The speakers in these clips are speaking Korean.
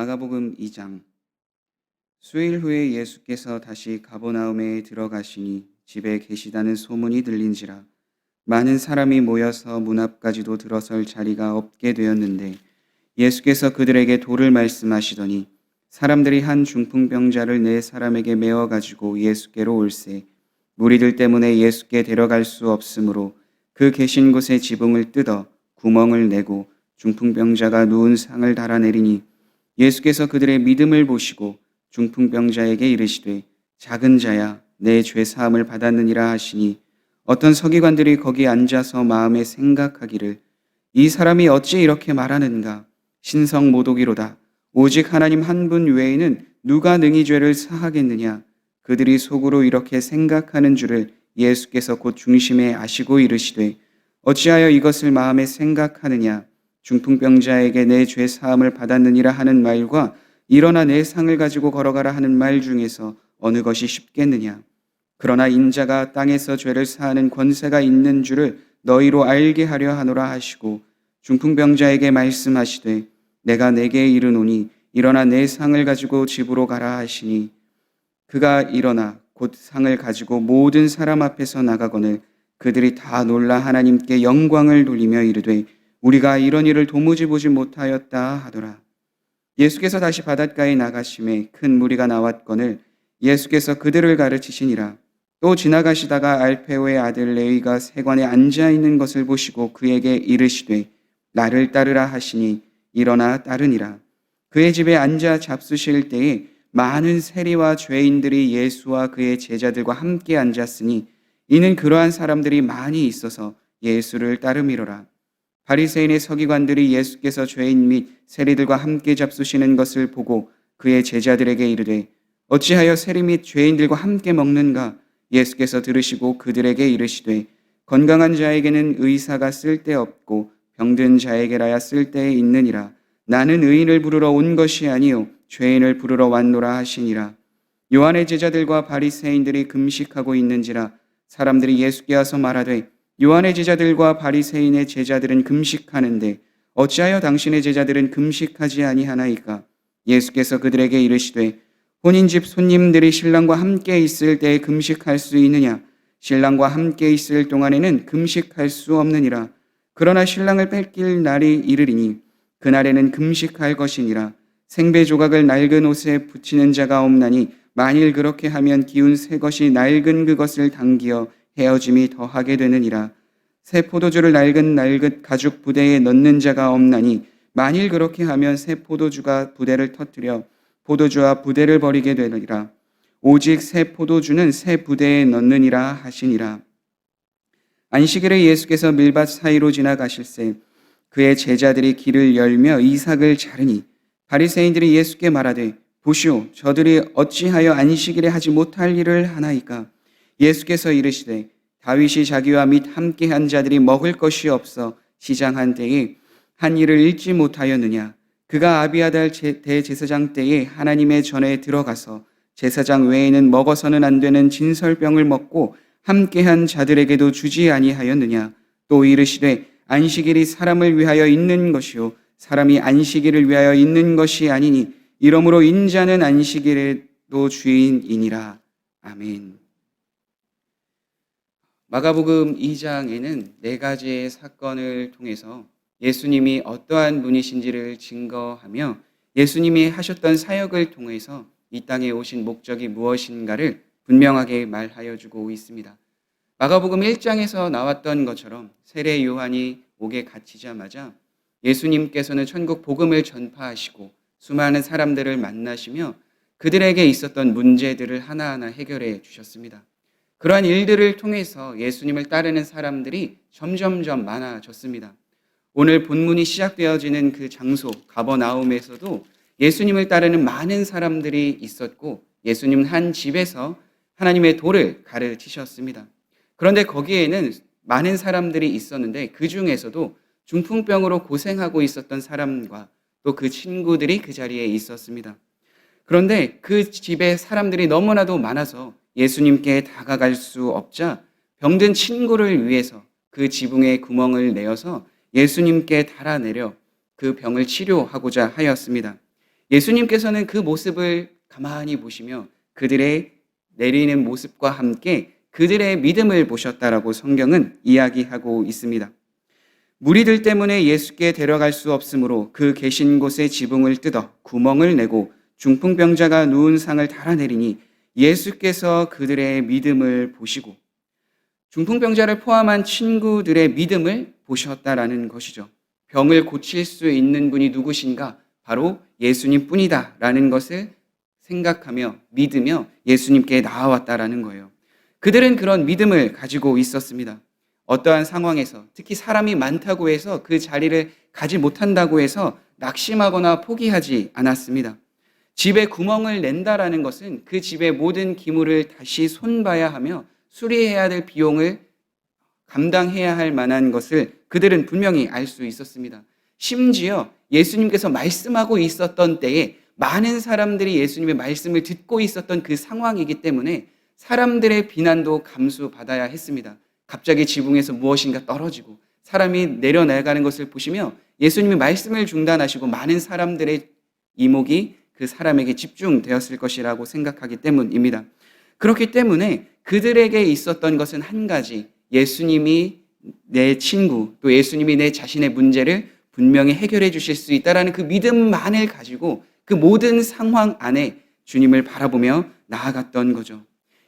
마가복음 2장. 수일 후에 예수께서 다시 가버나움에 들어가시니 집에 계시다는 소문이 들린지라 많은 사람이 모여서 문 앞까지도 들어설 자리가 없게 되었는데 예수께서 그들에게 도를 말씀하시더니 사람들이 한 중풍병자를 네 사람에게 메어 가지고 예수께로 올세 무리들 때문에 예수께 데려갈 수 없으므로 그 계신 곳에 지붕을 뜯어 구멍을 내고 중풍병자가 누운 상을 달아내리니 예수께서 그들의 믿음을 보시고 중풍병자에게 이르시되 작은 자야 내 죄 사함을 받았느니라 하시니 어떤 서기관들이 거기 앉아서 마음에 생각하기를 이 사람이 어찌 이렇게 말하는가 신성 모독이로다 오직 하나님 한 분 외에는 누가 능히 죄를 사하겠느냐 그들이 속으로 이렇게 생각하는 줄을 예수께서 곧 중심에 아시고 이르시되 어찌하여 이것을 마음에 생각하느냐 중풍병자에게 내 죄 사함을 받았느니라 하는 말과 일어나 내 상을 가지고 걸어가라 하는 말 중에서 어느 것이 쉽겠느냐 그러나 인자가 땅에서 죄를 사하는 권세가 있는 줄을 너희로 알게 하려 하노라 하시고 중풍병자에게 말씀하시되 내가 내게 이르노니 일어나 내 상을 가지고 집으로 가라 하시니 그가 일어나 곧 상을 가지고 모든 사람 앞에서 나가거늘 그들이 다 놀라 하나님께 영광을 돌리며 이르되 우리가 이런 일을 도무지 보지 못하였다 하더라. 예수께서 다시 바닷가에 나가심에 큰 무리가 나왔거늘 예수께서 그들을 가르치시니라. 또 지나가시다가 알페오의 아들 레위가 세관에 앉아 있는 것을 보시고 그에게 이르시되 나를 따르라 하시니 일어나 따르니라. 그의 집에 앉아 잡수실 때에 많은 세리와 죄인들이 예수와 그의 제자들과 함께 앉았으니 이는 그러한 사람들이 많이 있어서 예수를 따름이로라. 바리새인의 서기관들이 예수께서 죄인 및 세리들과 함께 잡수시는 것을 보고 그의 제자들에게 이르되 어찌하여 세리 및 죄인들과 함께 먹는가? 예수께서 들으시고 그들에게 이르시되 건강한 자에게는 의사가 쓸데없고 병든 자에게라야 쓸데에 있느니라. 나는 의인을 부르러 온 것이 아니요 죄인을 부르러 왔노라 하시니라. 요한의 제자들과 바리새인들이 금식하고 있는지라 사람들이 예수께 와서 말하되 요한의 제자들과 바리새인의 제자들은 금식하는데 어찌하여 당신의 제자들은 금식하지 아니하나이까? 예수께서 그들에게 이르시되 혼인집 손님들이 신랑과 함께 있을 때에 금식할 수 있느냐? 신랑과 함께 있을 동안에는 금식할 수 없느니라. 그러나 신랑을 뺏길 날이 이르리니 그날에는 금식할 것이니라. 생배 조각을 낡은 옷에 붙이는 자가 없나니 만일 그렇게 하면 기운 새 것이 낡은 그것을 당기어 헤어짐이 더하게 되느니라. 새 포도주를 낡은 가죽 부대에 넣는 자가 없나니 만일 그렇게 하면 새 포도주가 부대를 터뜨려 포도주와 부대를 버리게 되느니라. 오직 새 포도주는 새 부대에 넣느니라 하시니라. 안식일에 예수께서 밀밭 사이로 지나가실새 그의 제자들이 길을 열며 이삭을 자르니 바리새인들이 예수께 말하되 보시오 저들이 어찌하여 안식일에 하지 못할 일을 하나이까? 예수께서 이르시되 다윗이 자기와 및 함께한 자들이 먹을 것이 없어 시장한 때에 한 일을 잃지 못하였느냐? 그가 아비아달 대제사장 때에 하나님의 전에 들어가서 제사장 외에는 먹어서는 안 되는 진설병을 먹고 함께한 자들에게도 주지 아니하였느냐? 또 이르시되 안식일이 사람을 위하여 있는 것이요 사람이 안식일을 위하여 있는 것이 아니니 이러므로 인자는 안식일에도 주인이니라. 아멘. 마가복음 2장에는 네 가지의 사건을 통해서 예수님이 어떠한 분이신지를 증거하며 예수님이 하셨던 사역을 통해서 이 땅에 오신 목적이 무엇인가를 분명하게 말하여 주고 있습니다. 마가복음 1장에서 나왔던 것처럼 세례 요한이 옥에 갇히자마자 예수님께서는 천국 복음을 전파하시고 수많은 사람들을 만나시며 그들에게 있었던 문제들을 하나하나 해결해 주셨습니다. 그러한 일들을 통해서 예수님을 따르는 사람들이 점점점 많아졌습니다. 오늘 본문이 시작되어지는 그 장소 가버나움에서도 예수님을 따르는 많은 사람들이 있었고 예수님은 한 집에서 하나님의 도를 가르치셨습니다. 그런데 거기에는 많은 사람들이 있었는데 그 중에서도 중풍병으로 고생하고 있었던 사람과 또 그 친구들이 그 자리에 있었습니다. 그런데 그 집에 사람들이 너무나도 많아서 예수님께 다가갈 수 없자 병든 친구를 위해서 그 지붕에 구멍을 내어서 예수님께 달아내려 그 병을 치료하고자 하였습니다. 예수님께서는 그 모습을 가만히 보시며 그들의 내리는 모습과 함께 그들의 믿음을 보셨다라고 성경은 이야기하고 있습니다. 무리들 때문에 예수께 데려갈 수 없으므로 그 계신 곳에 지붕을 뜯어 구멍을 내고 중풍병자가 누운 상을 달아내리니 예수께서 그들의 믿음을 보시고 중풍병자를 포함한 친구들의 믿음을 보셨다라는 것이죠. 병을 고칠 수 있는 분이 누구신가? 바로 예수님 뿐이다 라는 것을 생각하며 믿으며 예수님께 나아왔다라는 거예요. 그들은 그런 믿음을 가지고 있었습니다. 어떠한 상황에서 특히 사람이 많다고 해서 그 자리를 가지 못한다고 해서 낙심하거나 포기하지 않았습니다. 집에 구멍을 낸다라는 것은 그 집의 모든 기물을 다시 손봐야 하며 수리해야 될 비용을 감당해야 할 만한 것을 그들은 분명히 알 수 있었습니다. 심지어 예수님께서 말씀하고 있었던 때에 많은 사람들이 예수님의 말씀을 듣고 있었던 그 상황이기 때문에 사람들의 비난도 감수받아야 했습니다. 갑자기 지붕에서 무엇인가 떨어지고 사람이 내려나가는 것을 보시며 예수님이 말씀을 중단하시고 많은 사람들의 이목이 그 사람에게 집중되었을 것이라고 생각하기 때문입니다. 그렇기 때문에 그들에게 있었던 것은 한 가지, 예수님이 내 친구, 또 예수님이 내 자신의 문제를 분명히 해결해 주실 수 있다는 그 믿음만을 가지고 그 모든 상황 안에 주님을 바라보며 나아갔던 거죠.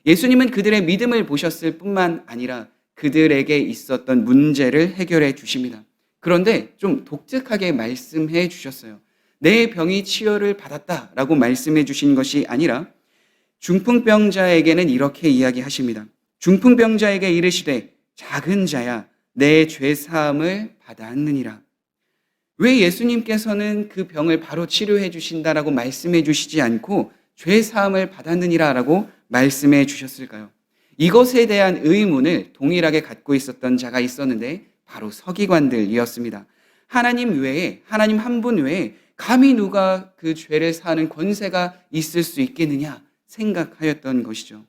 예수님은 그들의 믿음을 보셨을 뿐만 아니라 그들에게 있었던 문제를 해결해 주십니다. 그런데 좀 독특하게 말씀해 주셨어요. 내 병이 치료를 받았다라고 말씀해 주신 것이 아니라 중풍병자에게는 이렇게 이야기하십니다. 중풍병자에게 이르시되 작은 자야 내 죄 사함을 받았느니라. 왜 예수님께서는 그 병을 바로 치료해 주신다라고 말씀해 주시지 않고 죄 사함을 받았느니라라고 말씀해 주셨을까요? 이것에 대한 의문을 동일하게 갖고 있었던 자가 있었는데 바로 서기관들이었습니다. 하나님 외에, 하나님 한 분 외에 감히 누가 그 죄를 사하는 권세가 있을 수 있겠느냐 생각하였던 것이죠.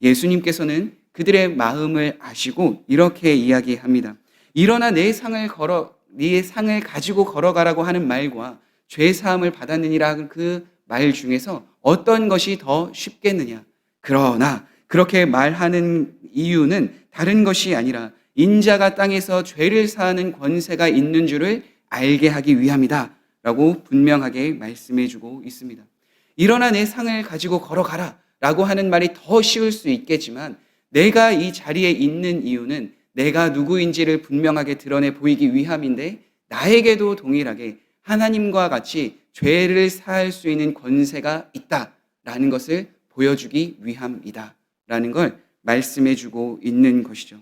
예수님께서는 그들의 마음을 아시고 이렇게 이야기합니다. 일어나 네 상을 가지고 걸어가라고 하는 말과 죄 사함을 받았느니라 그 말 중에서 어떤 것이 더 쉽겠느냐. 그러나 그렇게 말하는 이유는 다른 것이 아니라 인자가 땅에서 죄를 사하는 권세가 있는 줄을 알게 하기 위함이다 라고 분명하게 말씀해 주고 있습니다. 일어나 내 상을 가지고 걸어가라 라고 하는 말이 더 쉬울 수 있겠지만 내가 이 자리에 있는 이유는 내가 누구인지를 분명하게 드러내 보이기 위함인데 나에게도 동일하게 하나님과 같이 죄를 사할 수 있는 권세가 있다라는 것을 보여주기 위함이다 라는 걸 말씀해 주고 있는 것이죠.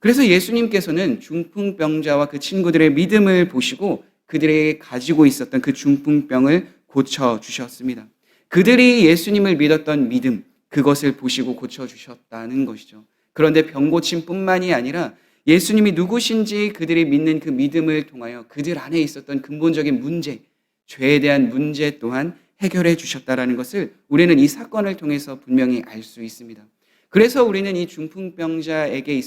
그래서 예수님께서는 중풍병자와 그 친구들의 믿음을 보시고 그들에게 가지고 있었던 그 중풍병을 고쳐주셨습니다. 그들이 예수님을 믿었던 믿음, 그것을 보시고 고쳐주셨다는 것이죠. 그런데 병고침뿐만이 아니라 예수님이 누구신지 그들이 믿는 그 믿음을 통하여 그들 안에 있었던 근본적인 문제, 죄에 대한 문제 또한 해결해 주셨다는 것을 우리는 이 사건을 통해서 분명히 알 수 있습니다. 그래서 우리는 이 중풍병자에게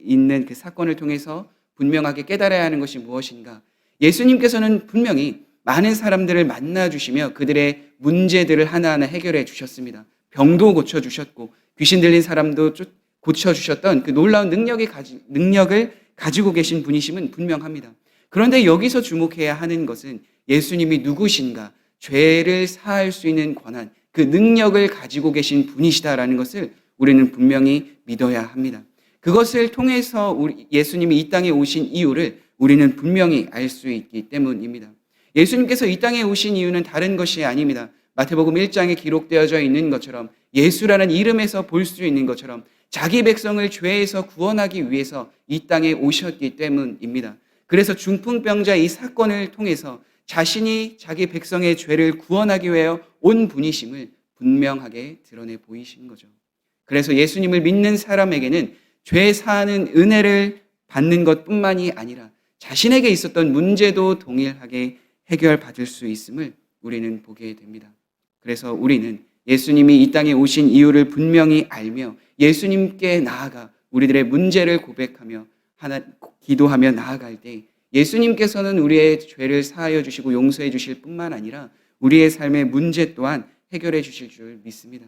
있는 그 사건을 통해서 분명하게 깨달아야 하는 것이 무엇인가? 예수님께서는 분명히 많은 사람들을 만나주시며 그들의 문제들을 하나하나 해결해 주셨습니다. 병도 고쳐주셨고 귀신 들린 사람도 고쳐주셨던 그 놀라운 능력을 가지고 계신 분이심은 분명합니다. 그런데 여기서 주목해야 하는 것은 예수님이 누구신가, 죄를 사할 수 있는 권한, 그 능력을 가지고 계신 분이시다라는 것을 우리는 분명히 믿어야 합니다. 그것을 통해서 예수님이 이 땅에 오신 이유를 우리는 분명히 알 수 있기 때문입니다. 예수님께서 이 땅에 오신 이유는 다른 것이 아닙니다. 마태복음 1장에 기록되어져 있는 것처럼 예수라는 이름에서 볼 수 있는 것처럼 자기 백성을 죄에서 구원하기 위해서 이 땅에 오셨기 때문입니다. 그래서 중풍병자 이 사건을 통해서 자신이 자기 백성의 죄를 구원하기 위해 온 분이심을 분명하게 드러내 보이신 거죠. 그래서 예수님을 믿는 사람에게는 죄 사하는 은혜를 받는 것뿐만이 아니라 자신에게 있었던 문제도 동일하게 해결받을 수 있음을 우리는 보게 됩니다. 그래서 우리는 예수님이 이 땅에 오신 이유를 분명히 알며 예수님께 나아가 우리들의 문제를 고백하며 기도하며 나아갈 때 예수님께서는 우리의 죄를 사하여 주시고 용서해 주실 뿐만 아니라 우리의 삶의 문제 또한 해결해 주실 줄 믿습니다.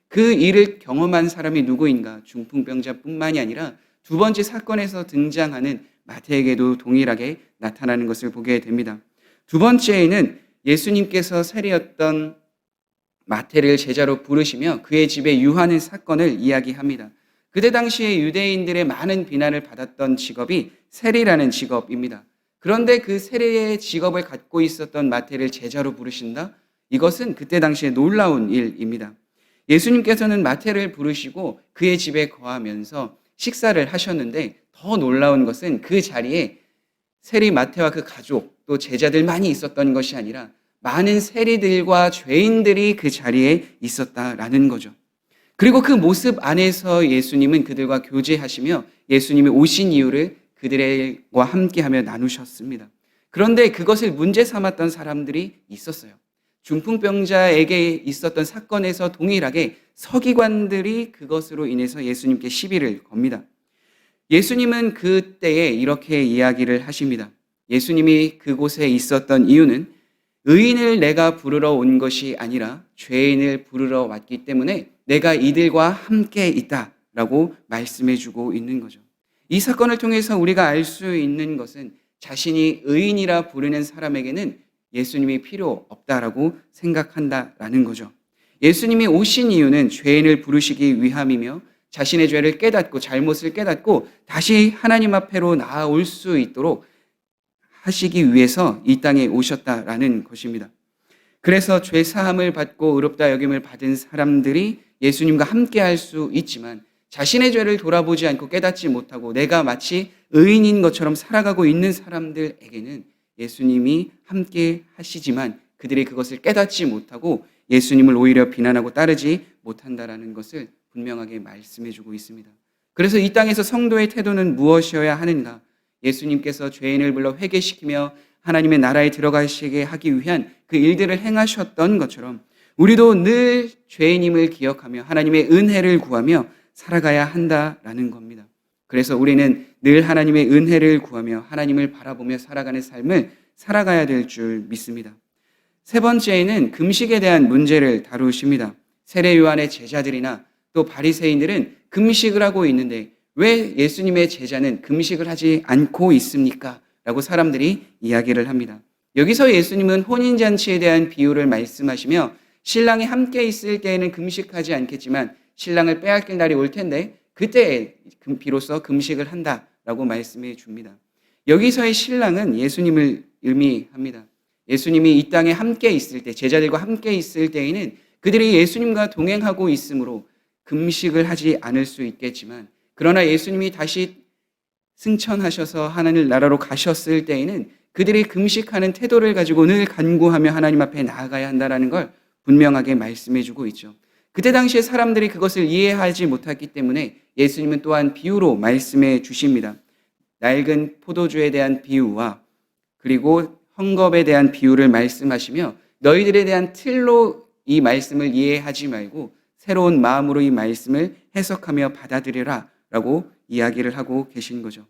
그 일을 경험한 사람이 누구인가? 중풍병자뿐만이 아니라 두 번째 사건에서 등장하는 마태에게도 동일하게 나타나는 것을 보게 됩니다. 두 번째에는 예수님께서 세리였던 마태를 제자로 부르시며 그의 집에 유하는 사건을 이야기합니다. 그때 당시에 유대인들의 많은 비난을 받았던 직업이 세리라는 직업입니다. 그런데 그 세리의 직업을 갖고 있었던 마태를 제자로 부르신다? 이것은 그때 당시에 놀라운 일입니다. 예수님께서는 마태를 부르시고 그의 집에 거하면서 식사를 하셨는데 더 놀라운 것은 그 자리에 세리 마태와 그 가족 또 제자들만이 있었던 것이 아니라 많은 세리들과 죄인들이 그 자리에 있었다라는 거죠. 그리고 그 모습 안에서 예수님은 그들과 교제하시며 예수님이 오신 이유를 그들과 함께하며 나누셨습니다. 그런데 그것을 문제 삼았던 사람들이 있었어요. 중풍병자에게 있었던 사건에서 동일하게 서기관들이 그것으로 인해서 예수님께 시비를 겁니다. 예수님은 그때에 이렇게 이야기를 하십니다. 예수님이 그곳에 있었던 이유는 의인을 내가 부르러 온 것이 아니라 죄인을 부르러 왔기 때문에 내가 이들과 함께 있다라고 말씀해 주고 있는 거죠. 이 사건을 통해서 우리가 알 수 있는 것은 자신이 의인이라 부르는 사람에게는 예수님이 필요 없다라고 생각한다라는 거죠. 예수님이 오신 이유는 죄인을 부르시기 위함이며 자신의 죄를 깨닫고 잘못을 깨닫고 다시 하나님 앞에로 나아올 수 있도록 하시기 위해서 이 땅에 오셨다라는 것입니다. 그래서 죄 사함을 받고 의롭다 여김을 받은 사람들이 예수님과 함께 할 수 있지만 자신의 죄를 돌아보지 않고 깨닫지 못하고 내가 마치 의인인 것처럼 살아가고 있는 사람들에게는 예수님이 함께 하시지만 그들이 그것을 깨닫지 못하고 예수님을 오히려 비난하고 따르지 못한다라는 것을 분명하게 말씀해 주고 있습니다. 그래서 이 땅에서 성도의 태도는 무엇이어야 하는가? 예수님께서 죄인을 불러 회개시키며 하나님의 나라에 들어가시게 하기 위한 그 일들을 행하셨던 것처럼 우리도 늘 죄인임을 기억하며 하나님의 은혜를 구하며 살아가야 한다라는 겁니다. 그래서 우리는 늘 하나님의 은혜를 구하며 하나님을 바라보며 살아가는 삶을 살아가야 될 줄 믿습니다. 세 번째에는 금식에 대한 문제를 다루십니다. 세례 요한의 제자들이나 또 바리새인들은 금식을 하고 있는데 왜 예수님의 제자는 금식을 하지 않고 있습니까? 라고 사람들이 이야기를 합니다. 여기서 예수님은 혼인잔치에 대한 비유를 말씀하시며 신랑이 함께 있을 때에는 금식하지 않겠지만 신랑을 빼앗길 날이 올 텐데 그때 비로소 금식을 한다라고 말씀해 줍니다. 여기서의 신랑은 예수님을 의미합니다. 예수님이 이 땅에 함께 있을 때, 제자들과 함께 있을 때에는 그들이 예수님과 동행하고 있으므로 금식을 하지 않을 수 있겠지만 그러나 예수님이 다시 승천하셔서 하나님 나라로 가셨을 때에는 그들이 금식하는 태도를 가지고 늘 간구하며 하나님 앞에 나아가야 한다는 걸 분명하게 말씀해 주고 있죠. 그때 당시에 사람들이 그것을 이해하지 못했기 때문에 예수님은 또한 비유로 말씀해 주십니다. 낡은 포도주에 대한 비유와 그리고 헝겊에 대한 비유를 말씀하시며 너희들에 대한 틀로 이 말씀을 이해하지 말고 새로운 마음으로 이 말씀을 해석하며 받아들여라 라고 이야기를 하고 계신 거죠.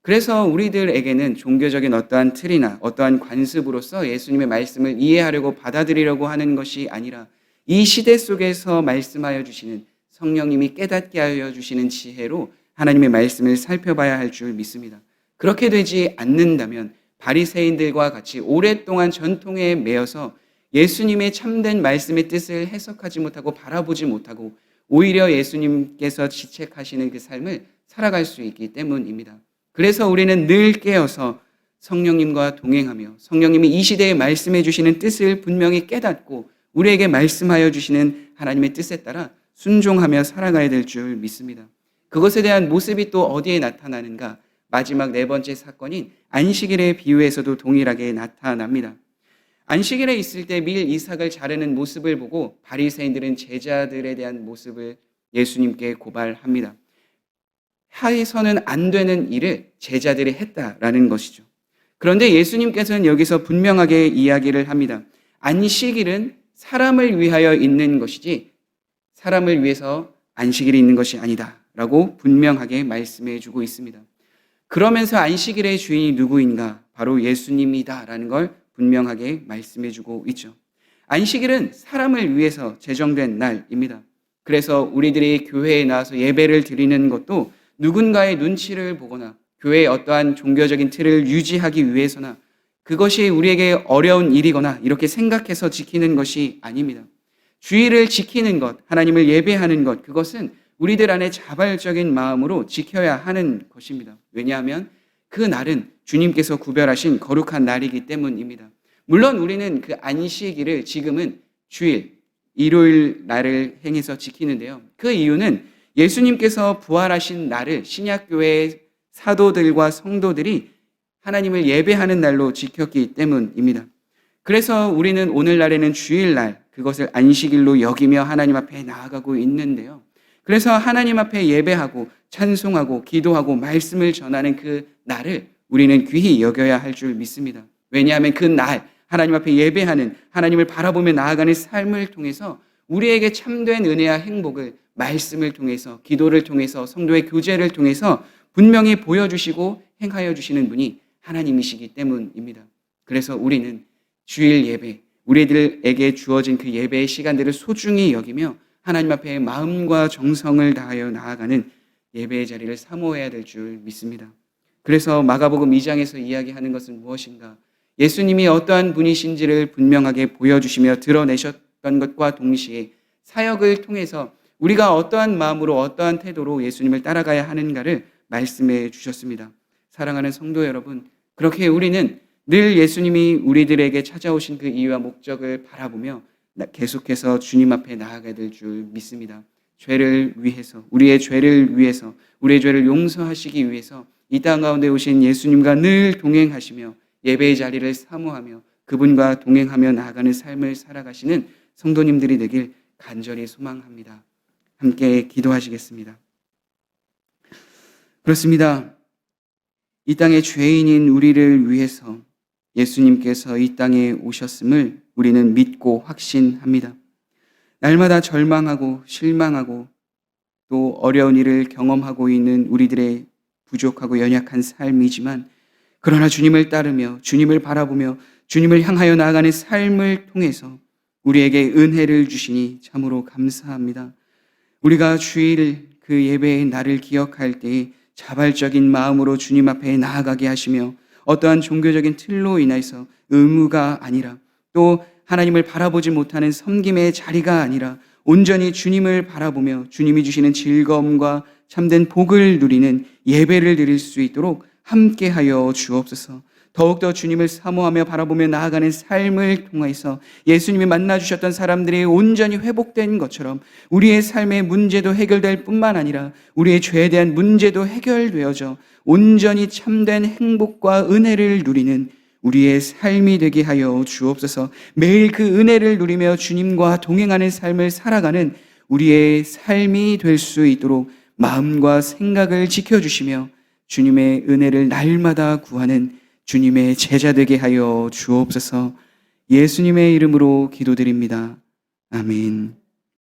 그래서 우리들에게는 종교적인 어떠한 틀이나 어떠한 관습으로서 예수님의 말씀을 이해하려고 받아들이려고 하는 것이 아니라 이 시대 속에서 말씀하여 주시는 성령님이 깨닫게 하여 주시는 지혜로 하나님의 말씀을 살펴봐야 할 줄 믿습니다. 그렇게 되지 않는다면 바리새인들과 같이 오랫동안 전통에 매여서 예수님의 참된 말씀의 뜻을 해석하지 못하고 바라보지 못하고 오히려 예수님께서 지책하시는 그 삶을 살아갈 수 있기 때문입니다. 그래서 우리는 늘 깨어서 성령님과 동행하며 성령님이 이 시대에 말씀해 주시는 뜻을 분명히 깨닫고 우리에게 말씀하여 주시는 하나님의 뜻에 따라 순종하며 살아가야 될 줄 믿습니다. 그것에 대한 모습이 또 어디에 나타나는가? 마지막 네 번째 사건인 안식일의 비유에서도 동일하게 나타납니다. 안식일에 있을 때 밀 이삭을 자르는 모습을 보고 바리새인들은 제자들에 대한 모습을 예수님께 고발합니다. 해서는 안 되는 일을 제자들이 했다라는 것이죠. 그런데 예수님께서는 여기서 분명하게 이야기를 합니다. 안식일은 사람을 위하여 있는 것이지 사람을 위해서 안식일이 있는 것이 아니다 라고 분명하게 말씀해 주고 있습니다. 그러면서 안식일의 주인이 누구인가? 바로 예수님이다 라는 걸 분명하게 말씀해 주고 있죠. 안식일은 사람을 위해서 제정된 날입니다. 그래서 우리들이 교회에 나와서 예배를 드리는 것도 누군가의 눈치를 보거나 교회의 어떠한 종교적인 틀을 유지하기 위해서나 그것이 우리에게 어려운 일이거나 이렇게 생각해서 지키는 것이 아닙니다. 주일을 지키는 것, 하나님을 예배하는 것, 그것은 우리들 안에 자발적인 마음으로 지켜야 하는 것입니다. 왜냐하면 그 날은 주님께서 구별하신 거룩한 날이기 때문입니다. 물론 우리는 그 안식일을 지금은 주일, 일요일 날을 행해서 지키는데요. 그 이유는 예수님께서 부활하신 날을 신약교회의 사도들과 성도들이 하나님을 예배하는 날로 지켰기 때문입니다. 그래서 우리는 오늘날에는 주일날, 그것을 안식일로 여기며 하나님 앞에 나아가고 있는데요. 그래서 하나님 앞에 예배하고 찬송하고 기도하고 말씀을 전하는 그 날을 우리는 귀히 여겨야 할 줄 믿습니다. 왜냐하면 그 날, 하나님 앞에 예배하는, 하나님을 바라보며 나아가는 삶을 통해서 우리에게 참된 은혜와 행복을 말씀을 통해서, 기도를 통해서, 성도의 교제를 통해서 분명히 보여주시고 행하여 주시는 분이 하나님이시기 때문입니다. 그래서 우리는 주일 예배, 우리들에게 주어진 그 예배의 시간들을 소중히 여기며 하나님 앞에 마음과 정성을 다하여 나아가는 예배의 자리를 사모해야 될 줄 믿습니다. 그래서 마가복음 2장에서 이야기하는 것은 무엇인가? 예수님이 어떠한 분이신지를 분명하게 보여주시며 드러내셨던 것과 동시에 사역을 통해서 우리가 어떠한 마음으로 어떠한 태도로 예수님을 따라가야 하는가를 말씀해 주셨습니다. 사랑하는 성도 여러분, 그렇게 우리는 늘 예수님이 우리들에게 찾아오신 그 이유와 목적을 바라보며 계속해서 주님 앞에 나아가야 될 줄 믿습니다. 죄를 위해서, 우리의 죄를 위해서, 우리의 죄를 용서하시기 위해서 이 땅 가운데 오신 예수님과 늘 동행하시며 예배의 자리를 사모하며 그분과 동행하며 나아가는 삶을 살아가시는 성도님들이 되길 간절히 소망합니다. 함께 기도하시겠습니다. 그렇습니다. 이 땅의 죄인인 우리를 위해서 예수님께서 이 땅에 오셨음을 우리는 믿고 확신합니다. 날마다 절망하고 실망하고 또 어려운 일을 경험하고 있는 우리들의 부족하고 연약한 삶이지만 그러나 주님을 따르며 주님을 바라보며 주님을 향하여 나아가는 삶을 통해서 우리에게 은혜를 주시니 참으로 감사합니다. 우리가 주일 그 예배의 날을 기억할 때에 자발적인 마음으로 주님 앞에 나아가게 하시며 어떠한 종교적인 틀로 인해서 의무가 아니라 또 하나님을 바라보지 못하는 섬김의 자리가 아니라 온전히 주님을 바라보며 주님이 주시는 즐거움과 참된 복을 누리는 예배를 드릴 수 있도록 함께하여 주옵소서. 더욱더 주님을 사모하며 바라보며 나아가는 삶을 통해서 예수님이 만나주셨던 사람들이 온전히 회복된 것처럼 우리의 삶의 문제도 해결될 뿐만 아니라 우리의 죄에 대한 문제도 해결되어져 온전히 참된 행복과 은혜를 누리는 우리의 삶이 되게 하여 주옵소서. 매일 그 은혜를 누리며 주님과 동행하는 삶을 살아가는 우리의 삶이 될 수 있도록 마음과 생각을 지켜주시며 주님의 은혜를 날마다 구하는 주님의 제자 되게 하여 주옵소서. 예수님의 이름으로 기도드립니다. 아멘.